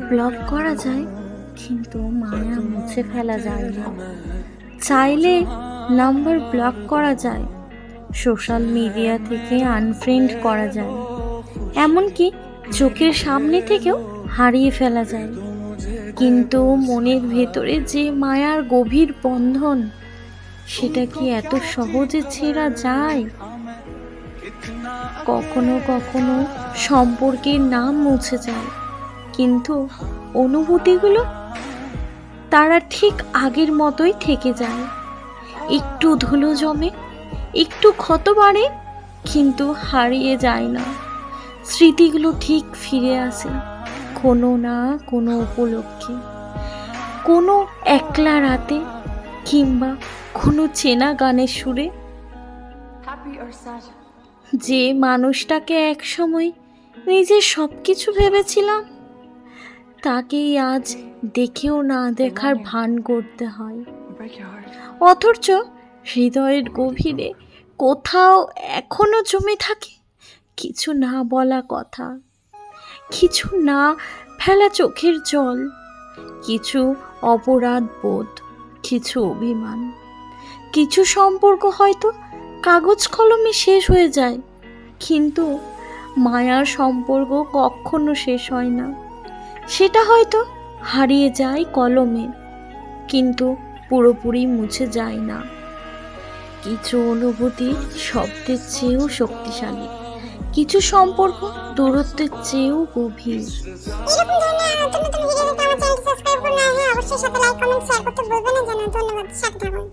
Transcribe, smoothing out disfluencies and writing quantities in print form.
Block করা যায়, কিন্তু মায়া মুছে ফেলা যায় না। চাইলে নাম্বার ব্লক করা যায়, সোশ্যাল মিডিয়া থেকে আনফ্রেন্ড করা যায়, এমনকি চোখের সামনে থেকেও হারিয়ে ফেলা যায়। কিন্তু মনের ভেতরে যে মায়ার গভীর বন্ধন, সেটা কি এত সহজে ছেঁড়া যায়? কখনো কখনো সম্পর্কের নাম মুছে যায়, কিন্তু অনুভূতিগুলো তারা ঠিক আগের মতোই থেকে যায়। একটু ধুলো জমে, একটু ক্ষত বাড়ে, কিন্তু হারিয়ে যায় না। স্মৃতিগুলো ঠিক ফিরে আসে কোনো না কোনো উপলক্ষে, কোনো একলা রাতে, কিংবা কোনো চেনা গানের সুরে। যে মানুষটাকে একসময় নিজের সব কিছু ভেবেছিলাম, তাকেই আজ দেখেও না দেখার ভান করতে হয়। অথচ হৃদয়ের গভীরে কোথাও এখনো জমে থাকে কিছু না বলা কথা, কিছু না ফেলা চোখের জল, কিছু অপরাধ বোধ, কিছু অভিমান। কিছু সম্পর্ক হয়তো কাগজ কলমে শেষ হয়ে যায়, কিন্তু মায়ার সম্পর্ক কখনো শেষ হয় না। সেটা হয়তো হারিয়ে যায় কলমে, কিন্তু পুরোপুরি মুছে যায় না। কিছু অনুভূতি শব্দের চেয়েও শক্তিশালী, কিছু সম্পর্ক দূরত্বের চেয়েও গভীর। এরকম ধরনের নতুন নতুন ভিডিও পেতে আমার চ্যানেলটি সাবস্ক্রাইব করুন আর হ্যাঁ অবশ্যই সাথে লাইক কমেন্ট শেয়ার করতে ভুলবেন না। ধন্যবাদ, সাথে থাকুন।